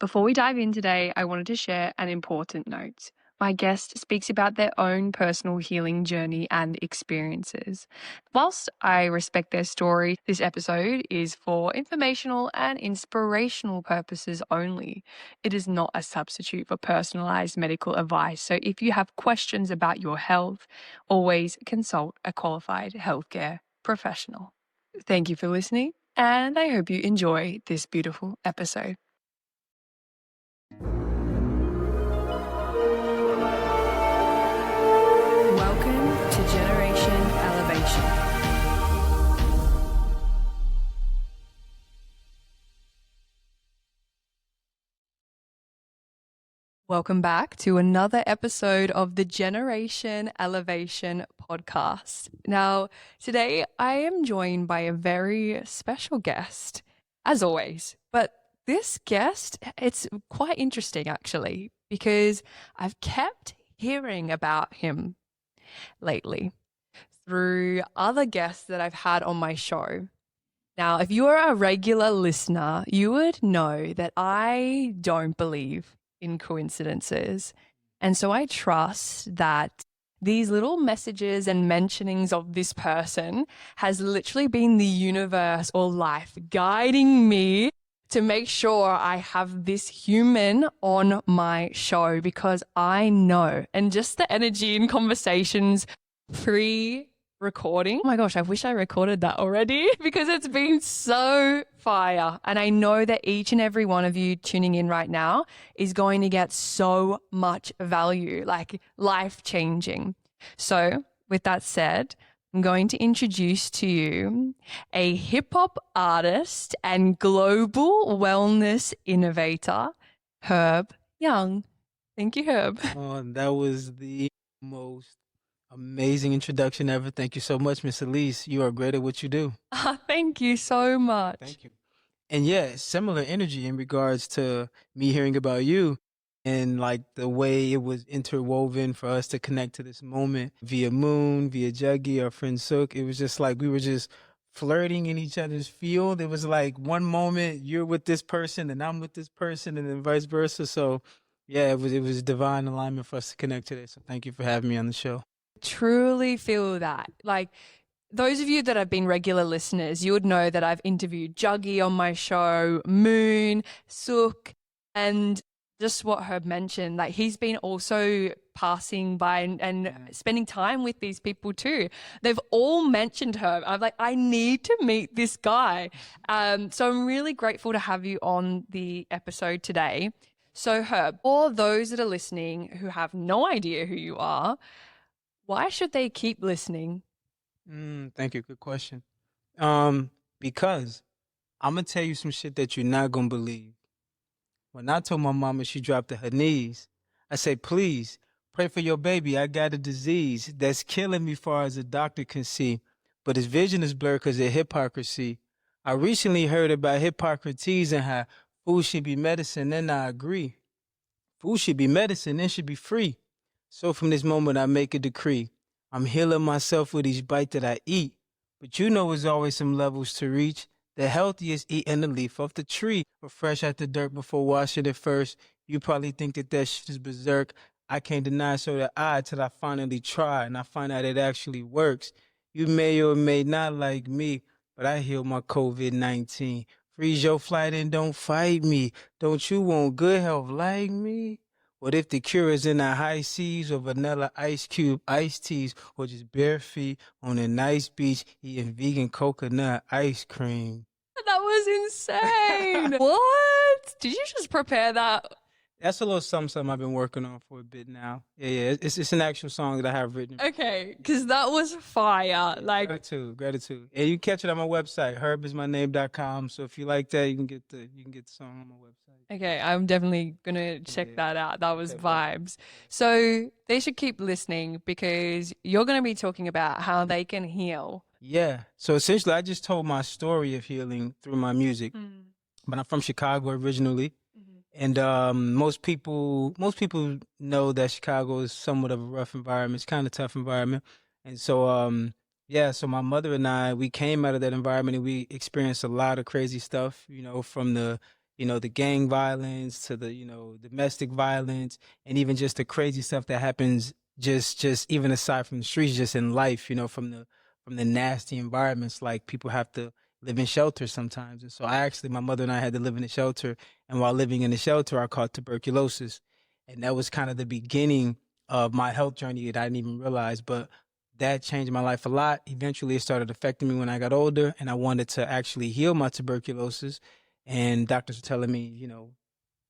Before we dive in today, I wanted to share an important note. My guest speaks about their own personal healing journey and experiences. Whilst I respect their story, this episode is for informational and inspirational purposes only. It is not a substitute for personalized medical advice. So if you have questions about your health, always consult a qualified healthcare professional. Thank you for listening, and I hope you enjoy this beautiful episode. Welcome to Generation Elevation. Welcome back to another episode of the Generation Elevation podcast. Now, today I am joined by a very special guest, as always. But this guest, it's quite interesting actually, because I've kept hearing about him lately through other guests that I've had on my show. Now, if you are a regular listener, you would know that I don't believe in coincidences. And so I trust that these little messages and mentionings of this person has literally been the universe or life guiding me to make sure I have this human on my show, because I know, and just the energy in conversations pre-recording. Oh my gosh, I wish I recorded that already because it's been so fire. And I know that each and every one of you tuning in right now is going to get so much value, like life-changing. So with that said, I'm going to introduce to you a hip-hop artist and global wellness innovator, Herb Young. Thank you, Herb. Oh, that was the most amazing introduction ever. Thank you so much, Miss Elise. You are great at what you do. Thank you so much. Thank you. And yeah, similar energy in regards to me hearing about you and like the way it was interwoven for us to connect to this moment via Moon, via Juggy, our friend Sook. It was just like we were just flirting in each other's field. It was like one moment you're with this person and I'm with this person and then vice versa. So yeah, it was divine alignment for us to connect today. So thank you for having me on the show. Truly feel that. Like, those of you that have been regular listeners, you would know that I've interviewed Juggy on my show, Moon, Sook, and just what Herb mentioned, like he's been also passing by and spending time with these people too. They've all mentioned Herb. I'm like, I need to meet this guy. So I'm really grateful to have you on the episode today. So Herb, for those that are listening who have no idea who you are, why should they keep listening? Thank you. Good question. Because I'm gonna tell you some shit that you're not gonna believe. When I told my mama, she dropped to her knees. I said, please pray for your baby. I got a disease that's killing me far as a doctor can see, but his vision is blurred because of hypocrisy. I recently heard about Hippocrates and how food should be medicine, and I agree. Food should be medicine, and should be free. So from this moment, I make a decree. I'm healing myself with each bite that I eat. But you know there's always some levels to reach. The healthiest eating the leaf off the tree, but fresh out the dirt before washing it first. You probably think that shit is berserk. I can't deny so that till I finally try and I find out it actually works. You may or may not like me, but I healed my COVID-19. Freeze your flight and don't fight me. Don't you want good health like me? What if the cure is in the high seas or vanilla ice cube iced teas or just bare feet on a nice beach eating vegan coconut ice cream? That was insane. What? Did you just prepare that? That's a little something I've been working on for a bit now. Yeah. It's an actual song that I have written. Okay, because that was fire. Like, gratitude. And you catch it on my website, herbismyname.com. So if you like that, you can get the song on my website. Okay, I'm definitely gonna check that out. That was vibes. So they should keep listening because you're gonna be talking about how they can heal. Yeah. So essentially, I just told my story of healing through my music. But I'm from Chicago originally. And most people know that Chicago is somewhat of a rough environment. It's kind of tough environment. And so, so my mother and I, we came out of that environment and we experienced a lot of crazy stuff, from the the gang violence to the, domestic violence, and even just the crazy stuff that happens just even aside from the streets, just in life, from the nasty environments, like people have to live in shelter sometimes. And so my mother and I had to live in a shelter. And while living in the shelter, I caught tuberculosis. And that was kind of the beginning of my health journey that I didn't even realize. But that changed my life a lot. Eventually, it started affecting me when I got older, and I wanted to actually heal my tuberculosis. And doctors were telling me,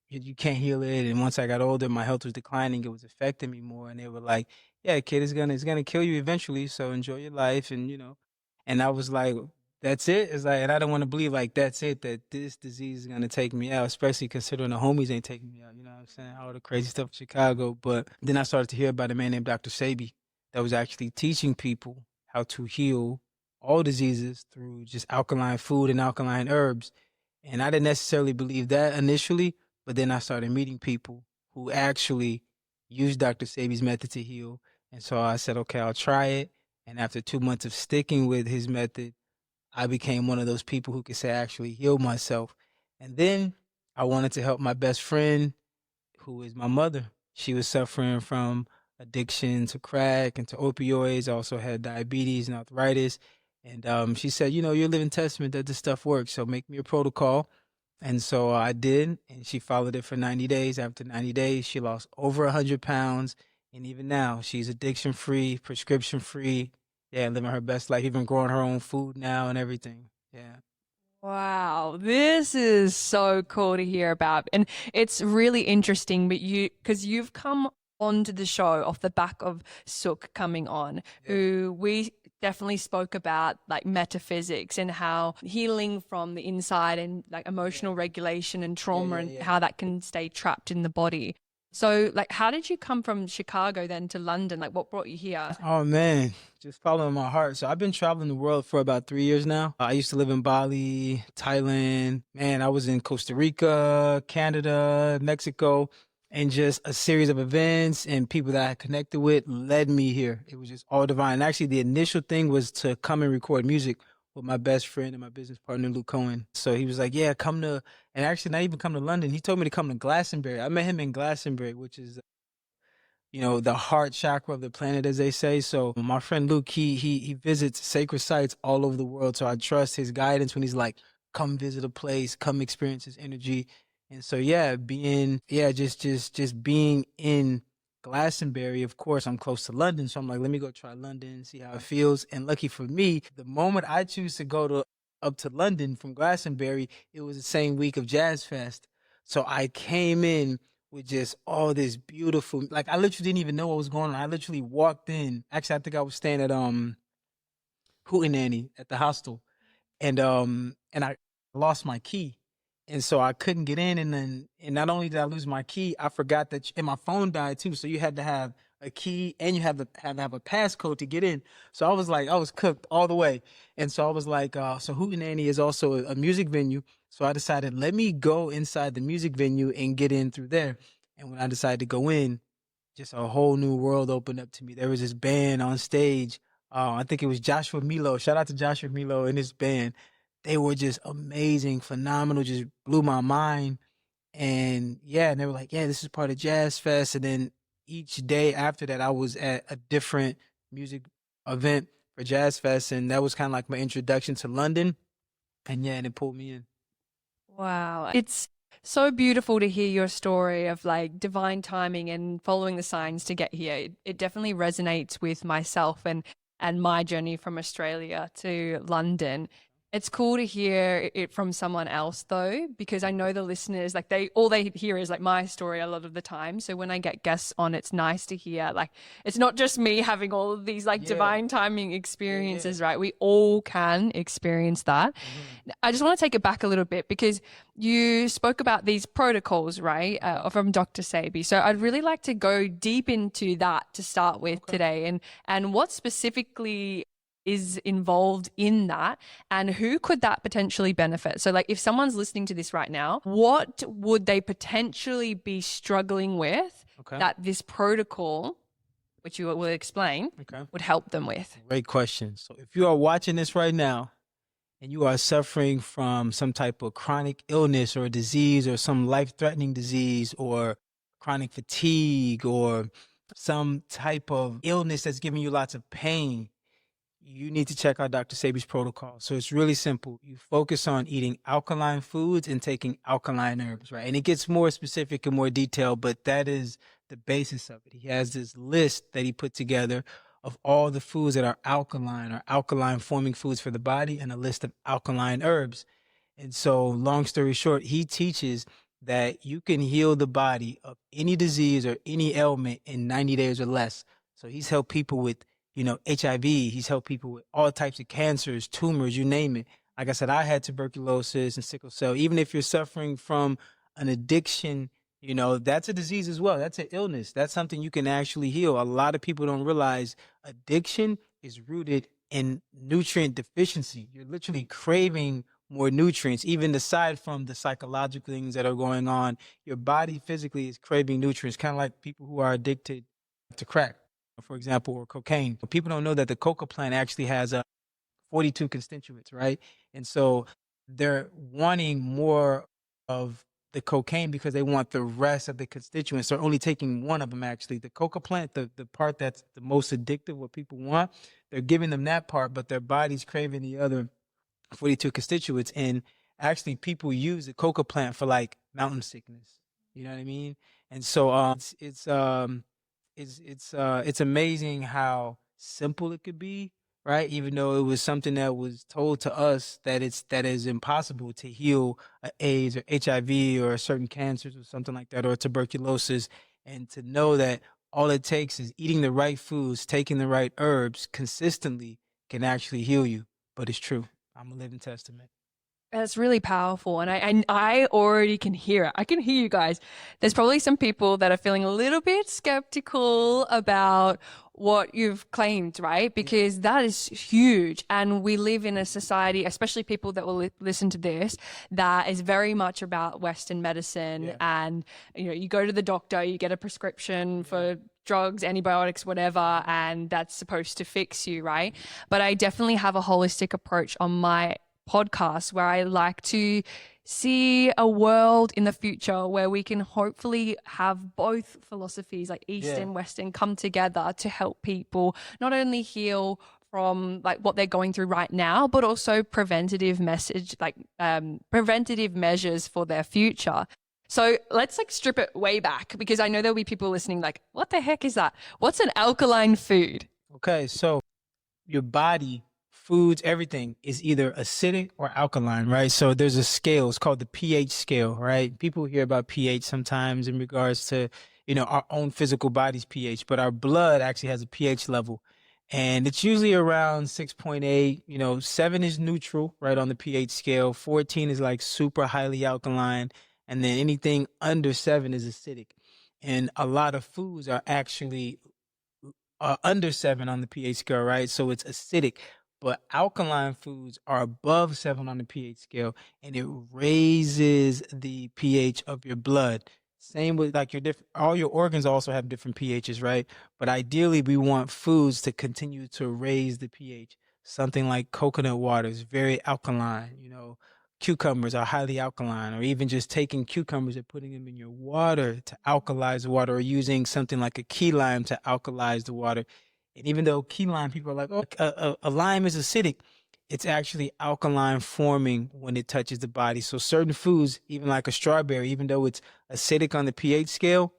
you can't heal it. And once I got older, my health was declining. It was affecting me more. And they were like, yeah, kid, it's gonna kill you eventually. So enjoy your life. And I was like, that's it. It's like, and I don't want to believe like that's it, that this disease is gonna take me out, especially considering the homies ain't taking me out. You know what I'm saying? All the crazy stuff in Chicago. But then I started to hear about a man named Dr. Sebi that was actually teaching people how to heal all diseases through just alkaline food and alkaline herbs. And I didn't necessarily believe that initially, but then I started meeting people who actually used Dr. Sebi's method to heal. And so I said, okay, I'll try it. And after 2 months of sticking with his method, I became one of those people who could say I actually healed myself. And then I wanted to help my best friend, who is my mother. She was suffering from addiction to crack and to opioids, also had diabetes and arthritis. And she said, you're a living testament that this stuff works. So make me a protocol. And so I did, and she followed it for 90 days. After 90 days, she lost over 100 pounds. And even now, she's addiction free, prescription free. Yeah, living her best life, even growing her own food now and everything. Yeah. Wow, this is so cool to hear about. And it's really interesting, but because you've come onto the show off the back of Sook coming on, who we definitely spoke about like metaphysics and how healing from the inside and like emotional regulation and trauma and how that can stay trapped in the body. So, like, how did you come from Chicago then to London? Like, what brought you here? Oh man, just following my heart. So I've been traveling the world for about 3 years now. I used to live in Bali, Thailand. Man, I was in Costa Rica, Canada, Mexico, and just a series of events and people that I connected with led me here. It was just all divine. And actually, the initial thing was to come and record music with my best friend and my business partner, Luke Cohen. So he was like, yeah, and actually not even come to London. He told me to come to Glastonbury. I met him in Glastonbury, which is the heart chakra of the planet, as they say. So my friend Luke, he visits sacred sites all over the world. So I trust his guidance when he's like, come visit a place, come experience his energy. And so just being in Glastonbury, of course, I'm close to London. So I'm like, let me go try London, see how it feels. And lucky for me, the moment I choose to go up to London from Glastonbury, it was the same week of Jazz Fest. So I came in with just all this beautiful, like I literally didn't even know what was going on. I literally walked in. Actually, I think I was staying at Hootenanny at the hostel, and I lost my key, and so I couldn't get in. And not only did I lose my key, I forgot and my phone died too. So you had to have a key and you have a passcode to get in. So I was cooked all the way. And so I was like, so Hootenanny is also a music venue. So I decided, let me go inside the music venue and get in through there. And when I decided to go in, just a whole new world opened up to me. There was this band on stage. I think it was Joshua Milo. Shout out to Joshua Milo and his band. They were just amazing, phenomenal, just blew my mind. And yeah, and they were like, yeah, this is part of Jazz Fest. And then each day after that, I was at a different music event for Jazz Fest. And that was kind of like my introduction to London. And yeah, and it pulled me in. Wow. It's so beautiful to hear your story of like divine timing and following the signs to get here. It definitely resonates with myself and my journey from Australia to London. It's cool to hear it from someone else though, because I know the listeners, like all they hear is like my story a lot of the time. So when I get guests on, it's nice to hear like it's not just me having all of these like divine timing experiences, right? We all can experience that. I just want to take it back a little bit because you spoke about these protocols, right, from Dr. Sebi. So I'd really like to go deep into that to start with today, and what specifically is involved in that and who could that potentially benefit. So like if someone's listening to this right now, what would they potentially be struggling with that this protocol, which you will explain, would help them with? Great question. So if you are watching this right now and you are suffering from some type of chronic illness or disease or some life-threatening disease or chronic fatigue or some type of illness that's giving you lots of pain, you need to check out Dr. Sebi's protocol. So it's really simple. You focus on eating alkaline foods and taking alkaline herbs, right? And it gets more specific and more detailed, but that is the basis of it. He has this list that he put together of all the foods that are alkaline or alkaline forming foods for the body and a list of alkaline herbs. And so, long story short, he teaches that you can heal the body of any disease or any ailment in 90 days or less. So he's helped people with, HIV. He's helped people with all types of cancers, tumors, you name it. Like I said, I had tuberculosis and sickle cell. Even if you're suffering from an addiction, that's a disease as well. That's an illness. That's something you can actually heal. A lot of people don't realize addiction is rooted in nutrient deficiency. You're literally craving more nutrients, even aside from the psychological things that are going on. Your body physically is craving nutrients, kind of like people who are addicted to crack, for example, or cocaine. People don't know that the coca plant actually has 42 constituents, right? And so they're wanting more of the cocaine because they want the rest of the constituents. They're only taking one of them, actually. The coca plant, the part that's the most addictive, what people want, they're giving them that part, but their body's craving the other 42 constituents. And actually, people use the coca plant for like mountain sickness. You know what I mean? And so it's amazing how simple it could be, right? Even though it was something that was told to us that is impossible to heal AIDS or HIV or certain cancers or something like that, or tuberculosis, and to know that all it takes is eating the right foods, taking the right herbs consistently can actually heal you. But it's true. I'm a living testament. That's really powerful. And I already can hear it. I can hear you guys. There's probably some people that are feeling a little bit skeptical about what you've claimed, right? Because that is huge. And we live in a society, especially people that will listen to this, that is very much about Western medicine. Yeah. And, you go to the doctor, you get a prescription for drugs, antibiotics, whatever, and that's supposed to fix you, right? But I definitely have a holistic approach on my podcast where I like to see a world in the future where we can hopefully have both philosophies, like East and Western, come together to help people not only heal from like what they're going through right now, but also preventative measures for their future. So let's strip it way back, because I know there'll be people listening like, what the heck is that? What's an alkaline food? Okay, so your body, foods, everything is either acidic or alkaline, right? So there's a scale, it's called the pH scale, right? People hear about pH sometimes in regards to, our own physical body's pH, but our blood actually has a pH level. And it's usually around 6.8, 7 is neutral, right, on the pH scale. 14 is like super highly alkaline. And then anything under 7 is acidic. And a lot of foods are actually under 7 on the pH scale, right? So it's acidic. But alkaline foods are above 7 on the pH scale, and it raises the pH of your blood. Same with like all your organs also have different pHs, right? But ideally, we want foods to continue to raise the pH. Something like coconut water is very alkaline, cucumbers are highly alkaline, or even just taking cucumbers and putting them in your water to alkalize the water, or using something like a key lime to alkalize the water. And even though key lime, people are like, oh, a lime is acidic, it's actually alkaline forming when it touches the body. So certain foods, even like a strawberry, even though it's acidic on the pH scale,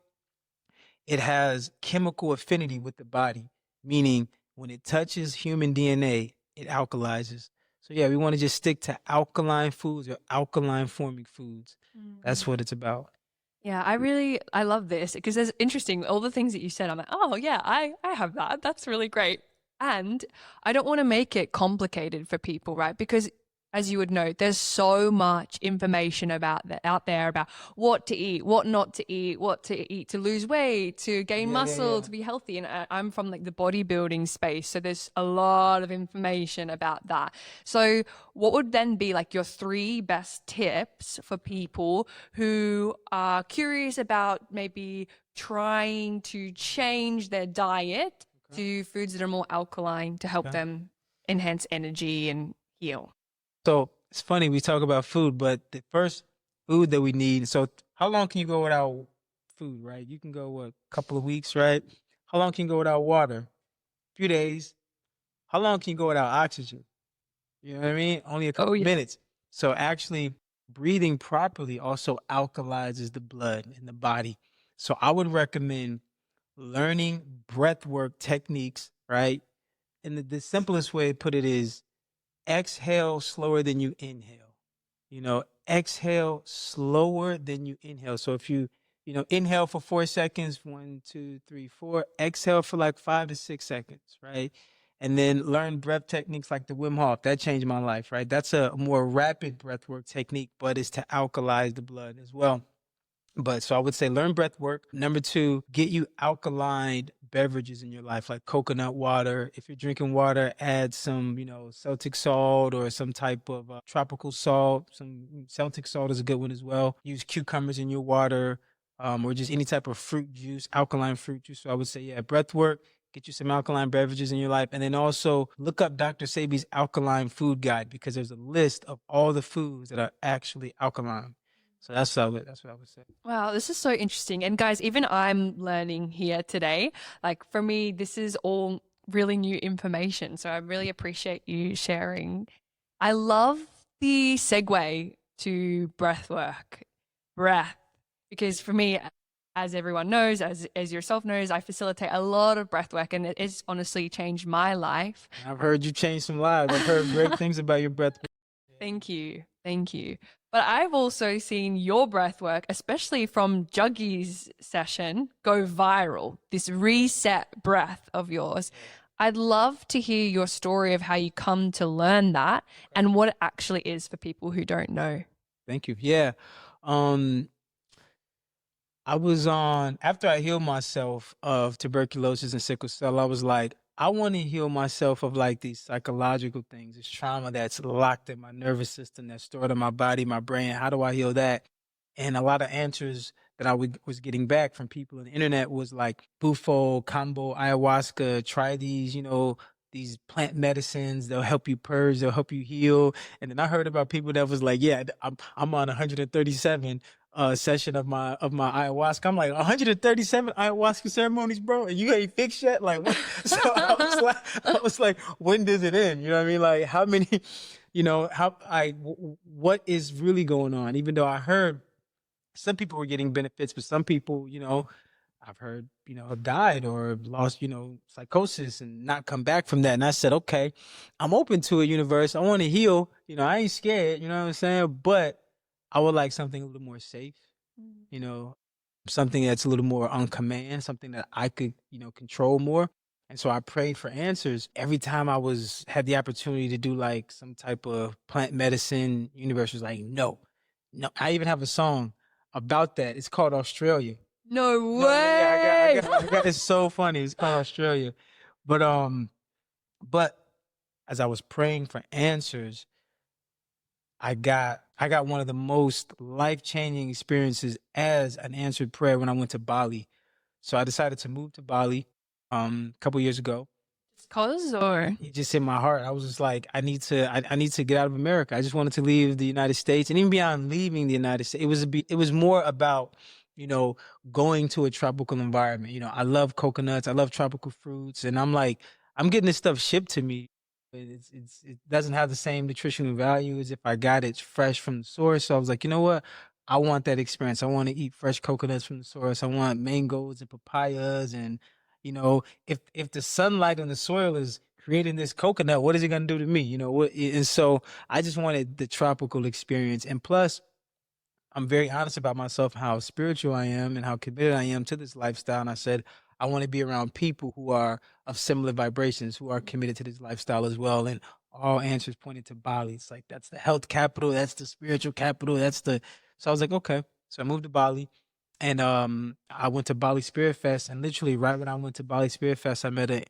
it has chemical affinity with the body, meaning when it touches human DNA, it alkalizes. So yeah, we want to just stick to alkaline foods or alkaline forming foods. That's what it's about. Yeah, I love this because it's interesting. All the things that you said, I'm like, oh yeah, I have that. That's really great. And I don't want to make it complicated for people, right? Because as you would know, there's so much information out there about what to eat, what not to eat, what to eat to lose weight, to gain muscle, to be healthy. And I'm from like the bodybuilding space, so there's a lot of information about that. So what would then be like your 3 best tips for people who are curious about maybe trying to change their diet to foods that are more alkaline to help them enhance energy and heal? So it's funny we talk about food, but the first food that we need. So how long can you go without food, right? You can go what, a couple of weeks, right? How long can you go without water? A few days. How long can you go without oxygen? You know what I mean? Only a Oh, couple yeah. minutes. So actually breathing properly also alkalizes the blood in the body. So I would recommend learning breath work techniques, right? And the simplest way to put it is exhale slower than you inhale. Exhale slower than you inhale. So if you inhale for 4 seconds, 1, 2, 3, 4, exhale for like 5 to 6 seconds, right? And then learn breath techniques like the Wim Hof. That changed my life, right? That's a more rapid breath work technique, but it's to alkalize the blood as well. But so I would say learn breath work. Number two, get you alkaline beverages in your life, like coconut water. If you're drinking water, add some, Celtic salt or some type of tropical salt. Some Celtic salt is a good one as well. Use cucumbers in your water, or just any type of fruit juice, alkaline fruit juice. So I would say, yeah, breath work. Get you some alkaline beverages in your life. And then also look up Dr. Sebi's alkaline food guide because there's a list of all the foods that are actually alkaline. So that's what I would say. Wow, this is so interesting. And guys, even I'm learning here today. Like for me, this is all really new information. So I really appreciate you sharing. I love the segue to breath work, breath, because for me, as everyone knows, as yourself knows, I facilitate a lot of breath work and it has honestly changed my life. I've heard you change some lives. I've heard great things about your breath. Thank you. Thank you. But I've also seen your breath work, especially from Juggy's session, go viral. This reset breath of yours. I'd love to hear your story of how you come to learn that and what it actually is for people who don't know. Thank you. Yeah. Um, I was on after I healed myself of tuberculosis and sickle cell, I was like, I want to heal myself of like these psychological things, this trauma that's locked in my nervous system, that's stored in my body, my brain. How do I heal that? And a lot of answers that was getting back from people on the internet was like bufo, combo, ayahuasca, try these, these plant medicines, they'll help you purge, they'll help you heal. And then I heard about people that was like, yeah, I'm on 137 session of my ayahuasca. I'm like 137 ayahuasca ceremonies, bro, and you ain't fixed yet. Like, what? So I was like, when does it end? You know what I mean? Like, how many? What is really going on? Even though I heard some people were getting benefits, but some people, I've heard, have died or lost, psychosis and not come back from that. And I said, okay, I'm open to it, universe. I want to heal. I ain't scared. You know what I'm saying? But I would like something a little more safe, you know, something that's a little more on command, something that I could, control more. And so I prayed for answers every time had the opportunity to do like some type of plant medicine. Universe was like, no, no. I even have a song about that. It's called Australia. No No, yeah, yeah. way. I got. It's so funny. It's called Australia, but as I was praying for answers, I got one of the most life changing experiences as an answered prayer when I went to Bali. So I decided to move to Bali, a couple years ago. Just cause or It just hit my heart. I was just like, I need to get out of America. I just wanted to leave the United States, and even beyond leaving the United States, it was more about, you know, going to a tropical environment. I love coconuts, I love tropical fruits, and I'm like, I'm getting this stuff shipped to me. It doesn't have the same nutritional value as if I got it fresh from the source. So I was like, you know what? I want that experience. I want to eat fresh coconuts from the source. I want mangoes and papayas and if the sunlight on the soil is creating this coconut, what is it going to do to me? And so I just wanted the tropical experience. And plus, I'm very honest about myself, how spiritual I am and how committed I am to this lifestyle. And I said, I want to be around people who are of similar vibrations, who are committed to this lifestyle as well. And all answers pointed to Bali. It's like, that's the health capital. That's the spiritual capital. So I was like, okay. So I moved to Bali. And I went to Bali Spirit Fest, and literally right when I went to Bali Spirit Fest, I met a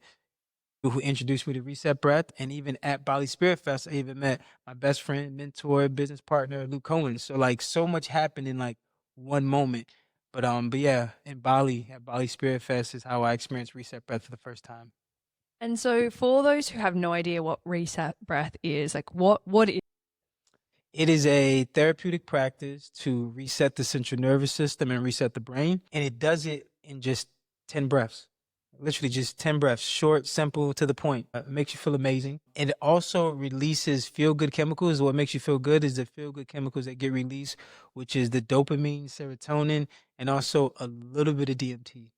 who introduced me to Reset Breath, and even at Bali Spirit Fest, I even met my best friend, mentor, business partner, Luke Cohen. So like so much happened in like one moment. But yeah, in Bali at Bali Spirit Fest is how I experienced Reset Breath for the first time. and so for those who have no idea what reset breath is, like what is It is a therapeutic practice to reset the central nervous system and reset the brain. And it does it in just 10 breaths. Literally just 10 breaths, short, simple, to the point. It makes you feel amazing. And it also releases feel good chemicals. What makes you feel good is the feel good chemicals that get released, which is the dopamine, serotonin, and also a little bit of DMT.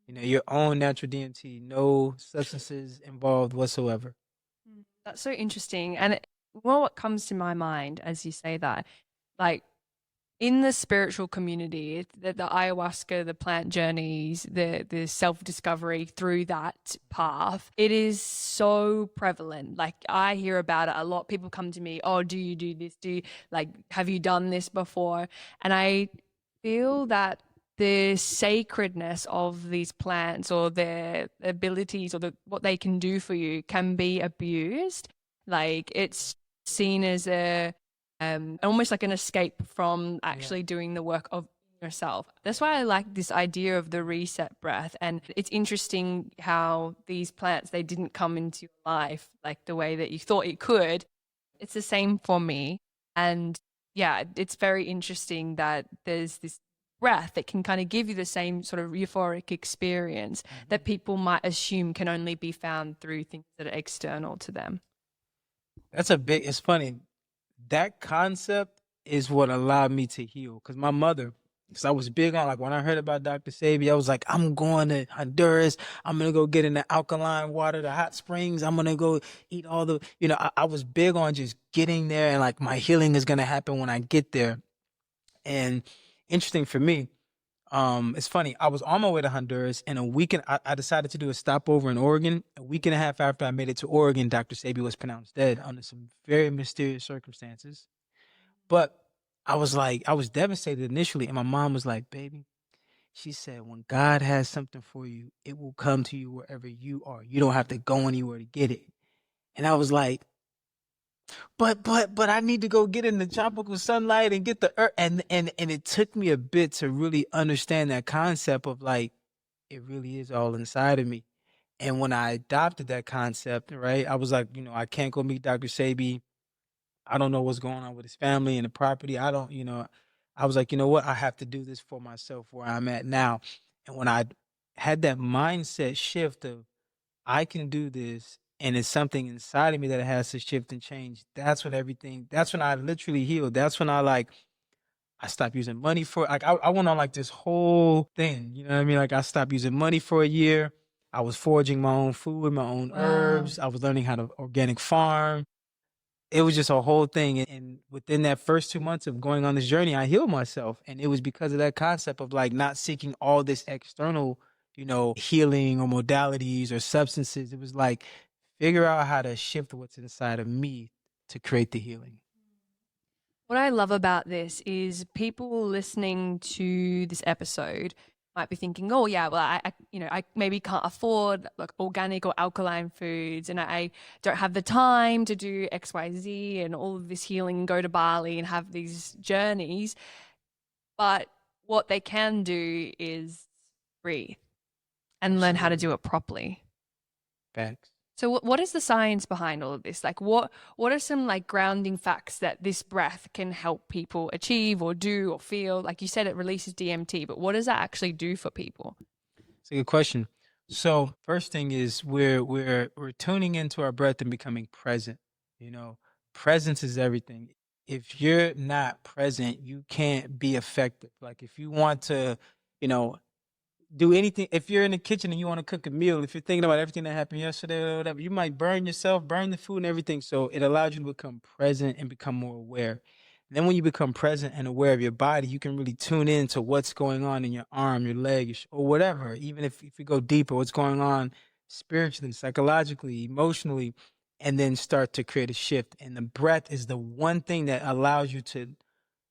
Your own natural DMT, no substances involved whatsoever. That's so interesting. And well, what comes to my mind as you say that, like in the spiritual community, the ayahuasca, the plant journeys, the self discovery through that path, it is so prevalent. Like I hear about it a lot. People come to me, oh, do you do this? Have you done this before? And I feel that the sacredness of these plants or their abilities or what they can do for you can be abused. Like it's seen as a almost like an escape from actually doing the work of yourself. That's why I like this idea of the reset breath. And it's interesting how these plants, they didn't come into your life like the way that you thought it could. It's the same for me. And yeah, it's very interesting that there's this breath that can kind of give you the same sort of euphoric experience that people might assume can only be found through things that are external to them. It's funny. That concept is what allowed me to heal. Because my mother, because I was big on, like, when I heard about Dr. Sebi, I was like, I'm going to Honduras. I'm going to go get in the alkaline water, the hot springs. I'm going to go eat all the, I was big on just getting there and like my healing is going to happen when I get there. And interesting for me, it's funny. I was on my way to Honduras, and I decided to do a stopover in Oregon. A week and a half after I made it to Oregon, Dr. Sebi was pronounced dead under some very mysterious circumstances. But I was devastated initially, and my mom was like, "Baby," she said, "when God has something for you, it will come to you wherever you are. You don't have to go anywhere to get it." And I was like, but I need to go get in the tropical sunlight and get the earth. And it took me a bit to really understand that concept of like, it really is all inside of me. And when I adopted that concept, right, I was like, I can't go meet Dr. Sebi. I don't know what's going on with his family and the property. I was like, you know what? I have to do this for myself where I'm at now. And when I had that mindset shift of I can do this and it's something inside of me that has to shift and change, that's when I literally healed. That's when I stopped using money for, like, I went on like this whole thing, you know what I mean? Like I stopped using money for a year. I was foraging my own food, my own herbs. I was learning how to organic farm. It was just a whole thing. And within that first 2 months of going on this journey, I healed myself. And it was because of that concept of like not seeking all this external, healing or modalities or substances. It was like figure out how to shift what's inside of me to create the healing. What I love about this is people listening to this episode might be thinking, "Oh yeah, well I maybe can't afford like organic or alkaline foods, and I don't have the time to do X, Y, Z, and all of this healing, and go to Bali and have these journeys." But what they can do is breathe and learn how to do it properly. Facts. So what is the science behind all of this? Like what are some like grounding facts that this breath can help people achieve or do or feel? Like you said, it releases DMT, but what does that actually do for people? It's a good question. So first thing is we're tuning into our breath and becoming present. Presence is everything. If you're not present, you can't be effective. Like if you want to, you know, do anything. If you're in the kitchen and you want to cook a meal, if you're thinking about everything that happened yesterday or whatever, you might burn yourself, burn the food and everything. So it allows you to become present and become more aware. And then when you become present and aware of your body, you can really tune in to what's going on in your arm, your leg, or whatever. Even if you go deeper, what's going on spiritually, psychologically, emotionally, and then start to create a shift. And the breath is the one thing that allows you to,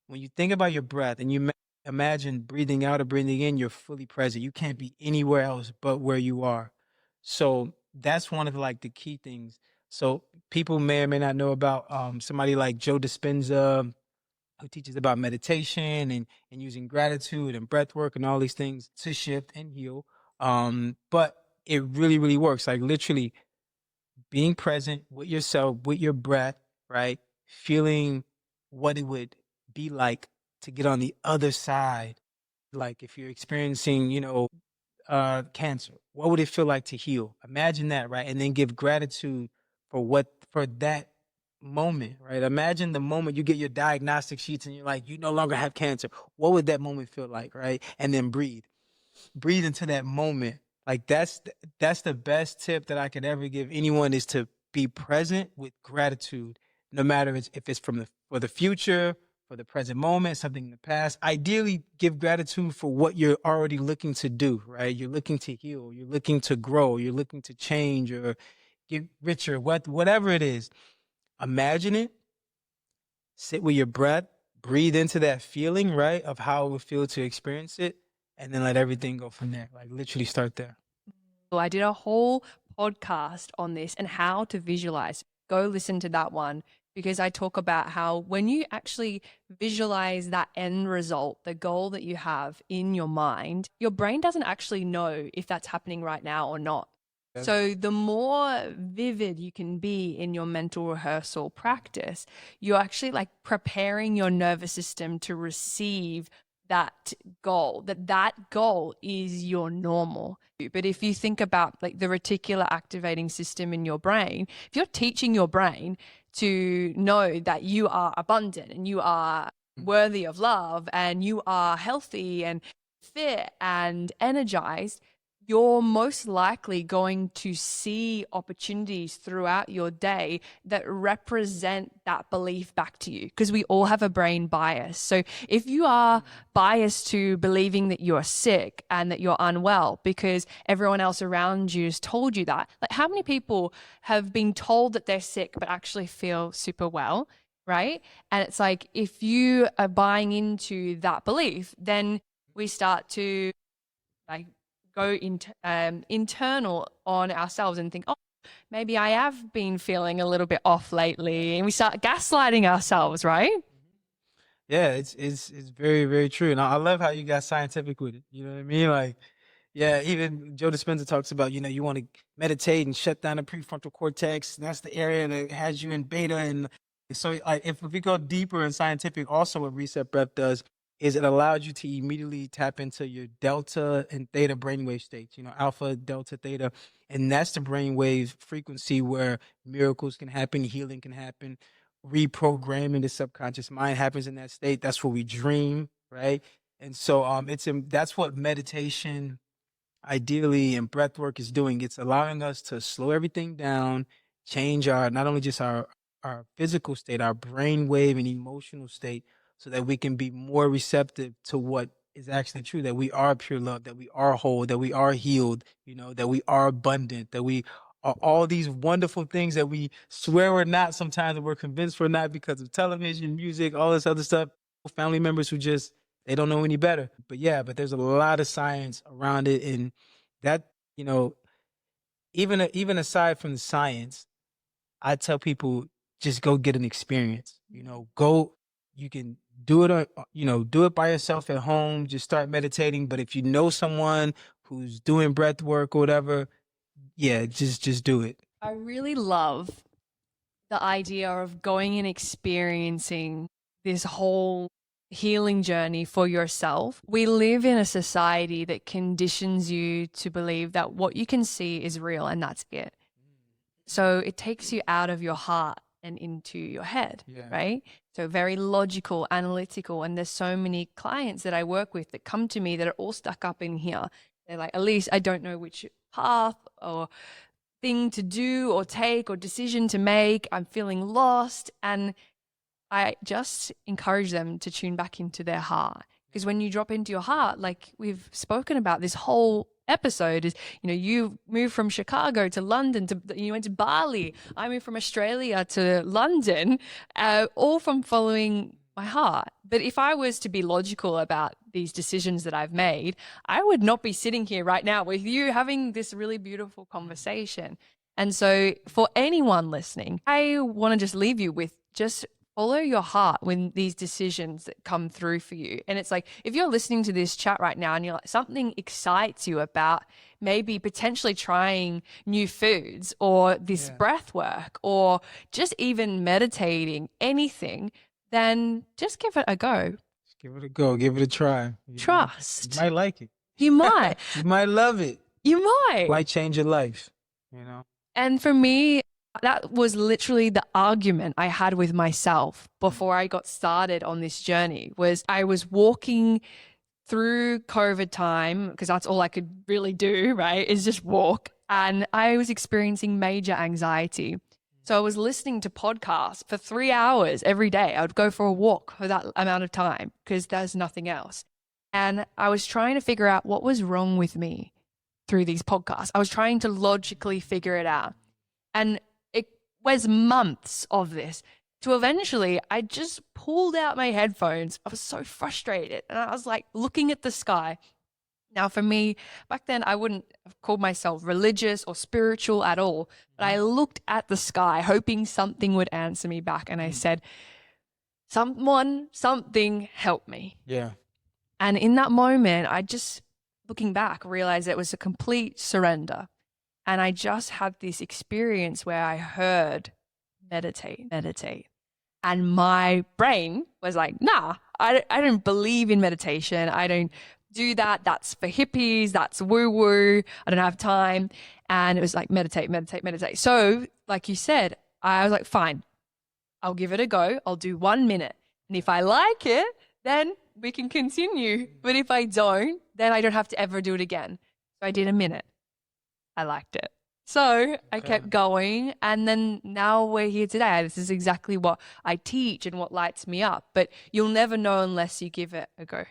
when you think about your breath and you imagine breathing out or breathing in, you're fully present. You can't be anywhere else but where you are. So that's one of like the key things. So people may or may not know about somebody like Joe Dispenza, who teaches about meditation and using gratitude and breath work and all these things to shift and heal. But it really, really works. Like literally being present with yourself, with your breath, right? Feeling what it would be like to get on the other side. Like if you're experiencing, cancer, what would it feel like to heal? Imagine that, right? And then give gratitude for that moment, right? Imagine the moment you get your diagnostic sheets and you're like, you no longer have cancer. What would that moment feel like, right? And then breathe into that moment. Like that's the best tip that I could ever give anyone, is to be present with gratitude, no matter if it's for the future, for the present moment, something in the past. Ideally, give gratitude for what you're already looking to do, right? You're looking to heal, you're looking to grow, you're looking to change or get richer, whatever it is. Imagine it, sit with your breath, breathe into that feeling, right, of how it would feel to experience it, and then let everything go from there. Like literally start there. So I did a whole podcast on this and how to visualize. Go listen to that one, because I talk about how when you actually visualize that end result, the goal that you have in your mind, your brain doesn't actually know if that's happening right now or not. So the more vivid you can be in your mental rehearsal practice, you're actually like preparing your nervous system to receive that goal, that goal is your normal. But if you think about like the reticular activating system in your brain, if you're teaching your brain to know that you are abundant and you are worthy of love and you are healthy and fit and energized, you're most likely going to see opportunities throughout your day that represent that belief back to you, because we all have a brain bias. So if you are biased to believing that you're sick and that you're unwell because everyone else around you has told you that, like how many people have been told that they're sick but actually feel super well, right? And it's like, if you are buying into that belief, then we start to like go internal on ourselves and think, oh, maybe I have been feeling a little bit off lately, and we start gaslighting ourselves, right? Yeah, it's very, very true. And I love how you got scientific with it. You know what I mean? Like, yeah, even Joe Dispenza talks about, you want to meditate and shut down the prefrontal cortex. And that's the area that has you in beta. And so like, if we go deeper in scientific, also what Reset Breath does is it allows you to immediately tap into your delta and theta brainwave states, alpha, delta, theta. And that's the brainwave frequency where miracles can happen, healing can happen, reprogramming the subconscious mind happens in that state. That's where we dream, right? And so that's what meditation ideally and breath work is doing. It's allowing us to slow everything down, change our not only just our physical state, our brain wave and emotional state, so that we can be more receptive to what is actually true, that we are pure love, that we are whole, that we are healed, that we are abundant, that we are all these wonderful things that we swear we're not sometimes, that we're convinced we're not because of television, music, all this other stuff. Family members who just they don't know any better. But yeah, but there's a lot of science around it, and that even aside from the science, I tell people just go get an experience. Go. You can do it do it by yourself at home. Just start meditating. But if you know someone who's doing breath work or whatever, yeah, just do it. I really love the idea of going and experiencing this whole healing journey for yourself. We live in a society that conditions you to believe that what you can see is real and that's it. So it takes you out of your heart and into your head, right? So very logical, analytical. And there's so many clients that I work with that come to me that are all stuck up in here. They're like, Elise, I don't know which path or thing to do or take or decision to make. I'm feeling lost. And I just encourage them to tune back into their heart. Because when you drop into your heart, like we've spoken about this whole episode, is you moved from Chicago to London, you went to Bali. I moved from Australia to London, all from following my heart. But if I was to be logical about these decisions that I've made, I would not be sitting here right now with you having this really beautiful conversation. And so for anyone listening, I want to just leave you with just follow your heart when these decisions that come through for you. And it's like, if you're listening to this chat right now and you're like, something excites you about maybe potentially trying new foods or this breath work or just even meditating, anything, then just give it a go. Just give it a go. Give it a try. You Trust. might like it. You might. You might love it. You might. Might change your life, you know? And for me, that was literally the argument I had with myself before I got started on this journey. Was I was walking through COVID time, because that's all I could really do, right? Is just walk. And I was experiencing major anxiety. So I was listening to podcasts for 3 hours every day. I would go for a walk for that amount of time because there's nothing else. And I was trying to figure out what was wrong with me through these podcasts. I was trying to logically figure it out. And it was months of this to eventually I just pulled out my headphones. I was so frustrated. And I was like looking at the sky. Now, for me, back then, I wouldn't have called myself religious or spiritual at all. But I looked at the sky, hoping something would answer me back. And I said, something help me. Yeah. And in that moment, I just, looking back, realized it was a complete surrender. And I just had this experience where I heard meditate. And my brain was like, nah, I don't believe in meditation. I don't do that. That's for hippies. That's woo-woo. I don't have time. And it was like, meditate. So like you said, I was like, fine, I'll give it a go. I'll do 1 minute. And if I like it, then we can continue. But if I don't, then I don't have to ever do it again. So I did a minute. I liked it. So I kept going. And then now we're here today. This is exactly what I teach and what lights me up. But you'll never know unless you give it a go.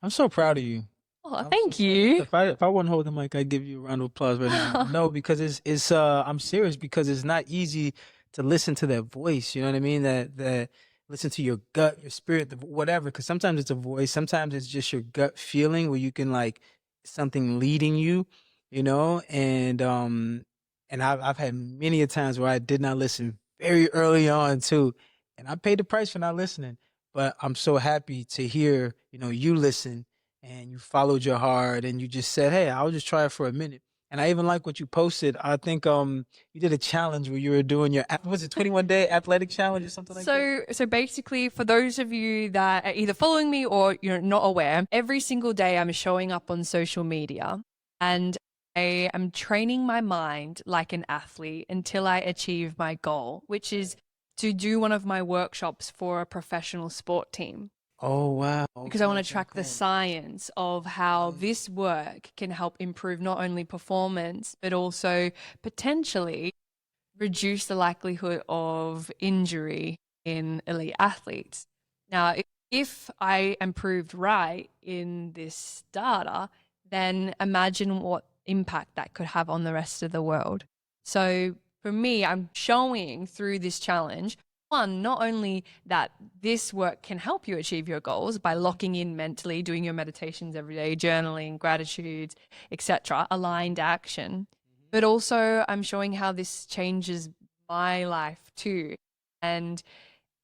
I'm so proud of you. Oh, thank you. If I wasn't holding the mic, I'd give you a round of applause right now. No, because it's I'm serious, because it's not easy to listen to that voice. You know what I mean? That listen to your gut, your spirit, whatever. Because sometimes it's a voice, sometimes it's just your gut feeling where you can like something leading you, you know. And I've had many a times where I did not listen very early on too, and I paid the price for not listening. But I'm so happy to hear, you know, you listen and you followed your heart and you just said, hey, I'll just try it for a minute. And I even like what you posted. I think you did a challenge where you were doing your, was it 21-day athletic challenge or something like that? So basically, for those of you that are either following me or you're not aware, every single day I'm showing up on social media and I am training my mind like an athlete until I achieve my goal, which is to do one of my workshops for a professional sport team. Oh, wow. Because I want to track the science of how this work can help improve not only performance, but also potentially reduce the likelihood of injury in elite athletes. Now, if I am proved right in this data, then imagine what impact that could have on the rest of the world. So for me, I'm showing through this challenge, one, not only that this work can help you achieve your goals by locking in mentally, doing your meditations every day, journaling, gratitudes, etc., aligned action, but also I'm showing how this changes my life too. And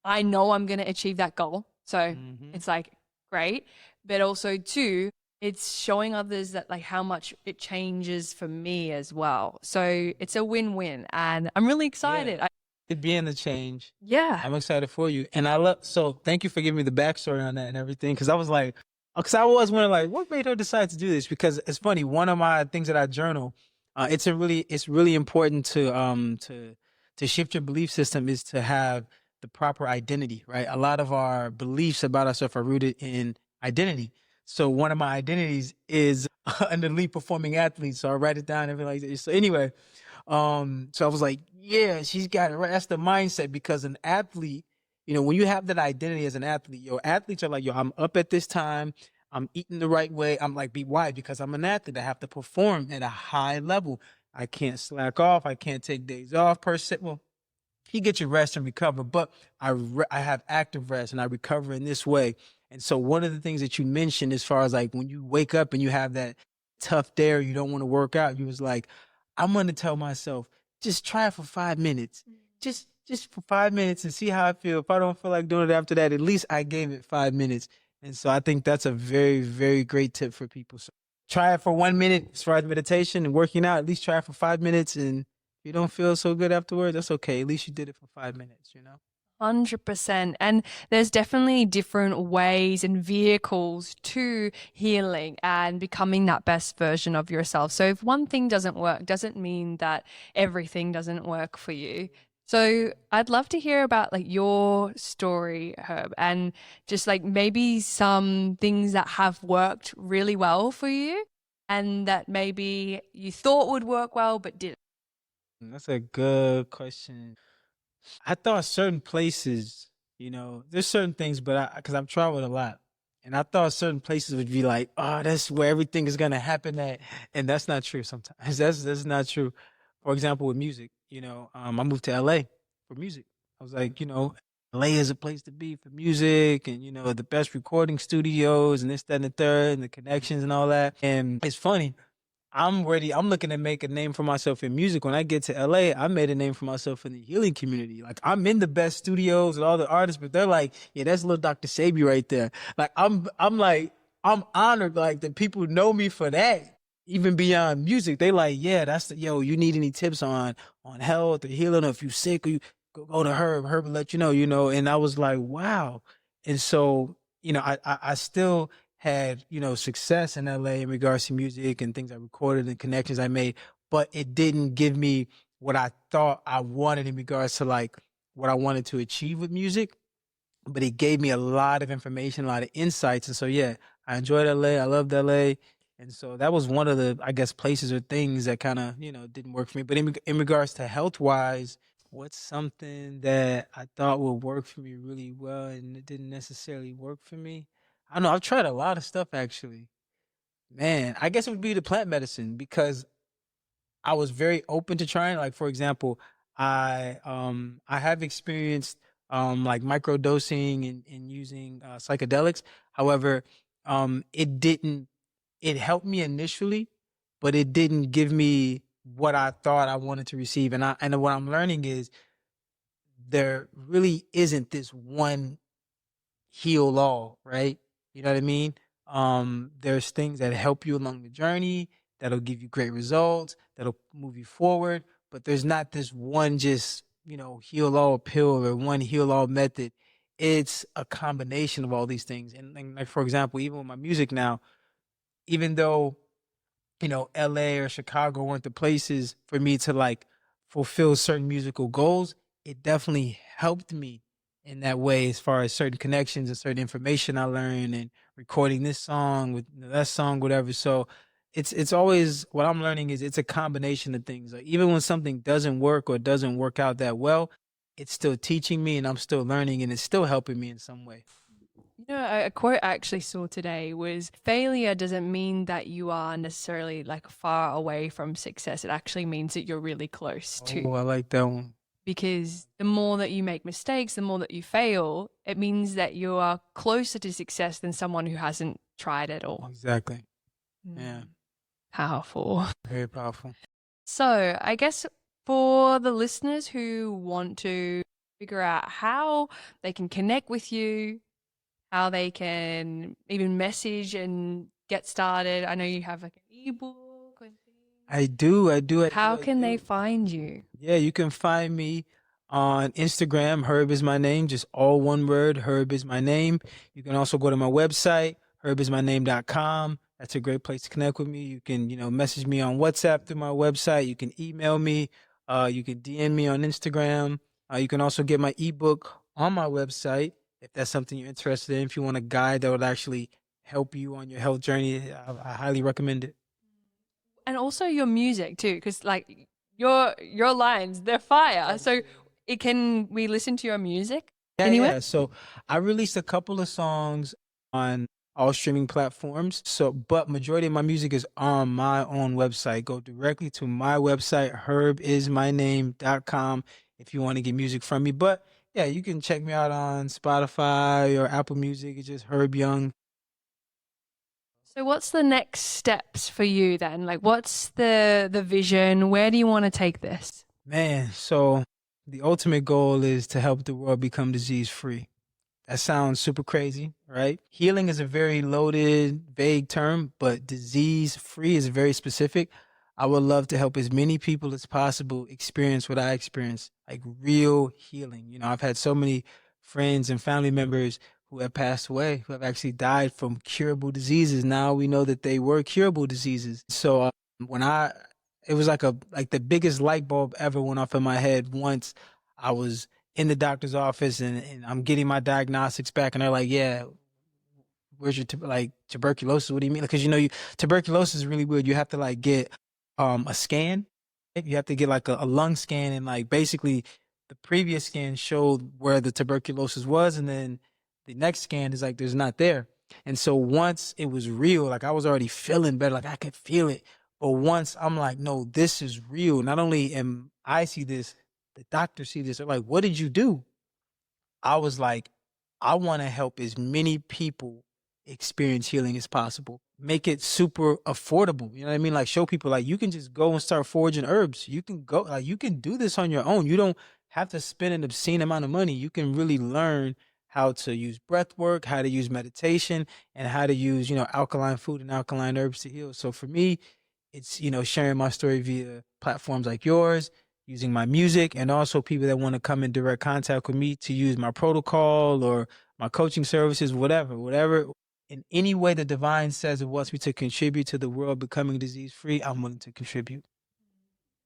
I know I'm going to achieve that goal. So it's like, great. But also too, it's showing others that like how much it changes for me as well. So it's a win-win and I'm really excited. Yeah. It being the change. Yeah. I'm excited for you. And so thank you for giving me the backstory on that and everything. Cause I was like, cause I was wondering like, what made her decide to do this? Because it's funny. One of my things that I journal, it's really important to shift your belief system is to have the proper identity, right? A lot of our beliefs about ourselves are rooted in identity. So one of my identities is an elite performing athlete. So I write it down and everything like that. So anyway, so I was like, yeah, she's got it right. That's the mindset, because an athlete, you know, when you have that identity as an athlete, your athletes are like, yo, I'm up at this time. I'm eating the right way. I'm like, why? Because I'm an athlete. I have to perform at a high level. I can't slack off. I can't take days off per se. Well, you get your rest and recover, but I have active rest and I recover in this way. And so one of the things that you mentioned as far as like when you wake up and you have that tough day or you don't want to work out, you was like, I'm going to tell myself, just try it for 5 minutes. Just for 5 minutes and see how I feel. If I don't feel like doing it after that, at least I gave it 5 minutes. And so I think that's a very, very great tip for people. So try it for 1 minute as far as meditation and working out. At least try it for 5 minutes. And if you don't feel so good afterwards, that's okay. At least you did it for 5 minutes, you know? 100%. And there's definitely different ways and vehicles to healing and becoming that best version of yourself. So if one thing doesn't work, doesn't mean that everything doesn't work for you. So I'd love to hear about like your story, Herb, and just like maybe some things that have worked really well for you and that maybe you thought would work well but didn't. That's a good question. I thought certain places, there's certain things, but because I've traveled a lot, and I thought certain places would be like, oh, that's where everything is gonna happen at, and that's not true. Sometimes that's not true. For example, with music, I moved to LA for music. I was like, LA is a place to be for music, and the best recording studios, and this, that, and the third, and the connections and all that. And it's funny. I'm ready. I'm looking to make a name for myself in music. When I get to LA, I made a name for myself in the healing community. Like I'm in the best studios with all the artists, but they're like, yeah, that's little Dr. Sebi right there. Like I'm honored like that people know me for that. Even beyond music, they like, yeah, you need any tips on health or healing, or if you sick, or you go to Herb. Herb will let you know. And I was like, wow. And so, I still had, success in LA in regards to music and things I recorded and connections I made, but it didn't give me what I thought I wanted in regards to like what I wanted to achieve with music. But it gave me a lot of information, a lot of insights. And so, yeah, I enjoyed LA. I loved LA. And so that was one of the, I guess, places or things that kind of, didn't work for me. But in regards to health wise, what's something that I thought would work for me really well and it didn't necessarily work for me? I don't know. I've tried a lot of stuff actually. Man, I guess it would be the plant medicine because I was very open to trying. Like for example, I have experienced like microdosing and using psychedelics. However, it didn't it helped me initially, but it didn't give me what I thought I wanted to receive. And what I'm learning is there really isn't this one heal all, right? You know what I mean? There's things that help you along the journey, that'll give you great results, that'll move you forward, but there's not this one just, heal all pill or one heal all method. It's a combination of all these things. And like for example, even with my music now, even though LA or Chicago weren't the places for me to like fulfill certain musical goals, it definitely helped me in that way as far as certain connections and certain information I learned and recording this song with that song, whatever. So it's always what I'm learning is it's a combination of things. Like even when something doesn't work or doesn't work out that well, it's still teaching me and I'm still learning and it's still helping me in some way. You know, a quote I actually saw today was failure doesn't mean that you are necessarily like far away from success. It actually means that you're really close to. Oh, I like that one. Because the more that you make mistakes, the more that you fail, it means that you are closer to success than someone who hasn't tried at all. Exactly. Yeah. Powerful. Very powerful. So, I guess for the listeners who want to figure out how they can connect with you, how they can even message and get started. I know you have like an ebook and things. I do. How can they find you? Yeah, you can find me on Instagram. Herb is my name, just all one word. Herb is my name. You can also go to my website, herbismyname.com. That's a great place to connect with me. You can, message me on WhatsApp through my website. You can email me. You can DM me on Instagram. You can also get my ebook on my website if that's something you're interested in. If you want a guide that would actually help you on your health journey, I highly recommend it. And also your music too, because like your lines, they're fire. So can we listen to your music anywhere? Yeah. So I released a couple of songs on all streaming platforms. So, but majority of my music is on my own website. Go directly to my website, herbismyname.com, if you want to get music from me. But yeah, you can check me out on Spotify or Apple Music. It's just Herb Young. So what's the next steps for you then? Like what's the vision? Where do you want to take this? Man, so the ultimate goal is to help the world become disease free. That sounds super crazy, right? Healing is a very loaded, vague term, but disease free is very specific. I would love to help as many people as possible experience what I experienced, like real healing. You know, I've had so many friends and family members who have passed away, who have actually died from curable diseases. Now we know that they were curable diseases. So when I, it was like the biggest light bulb ever went off in my head once I was in the doctor's office and I'm getting my diagnostics back, and they're like, yeah, where's your like tuberculosis? What do you mean? Because tuberculosis is really weird. You have to like get a scan. You have to get like a lung scan, and like basically the previous scan showed where the tuberculosis was, and then the next scan is like there's not there. And so once it was real, like I was already feeling better, like I could feel it. But once I'm like, no, this is real. Not only am I see this, the doctors see this. They're like, what did you do? I was like, I want to help as many people experience healing as possible. Make it super affordable. You know what I mean? Like show people like you can just go and start foraging herbs. You can go like you can do this on your own. You don't have to spend an obscene amount of money. You can really learn how to use breath work, how to use meditation, and how to use, alkaline food and alkaline herbs to heal. So for me, it's, sharing my story via platforms like yours, using my music, and also people that want to come in direct contact with me to use my protocol or my coaching services, whatever. In any way the divine says it wants me to contribute to the world becoming disease free, I'm willing to contribute.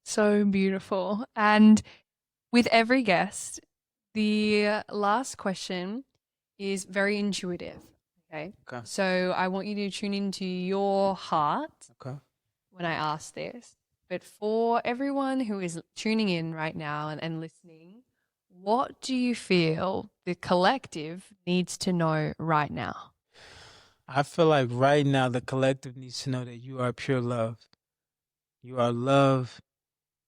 So beautiful. And with every guest, the last question is very intuitive. Okay. So I want you to tune into your heart when I ask this. But for everyone who is tuning in right now and listening, what do you feel the collective needs to know right now? I feel like right now the collective needs to know that you are pure love. You are love.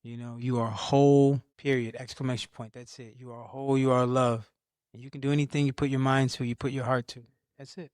You are whole, period, exclamation point. That's it. You are whole, you are love. And you can do anything you put your mind to, you put your heart to. That's it.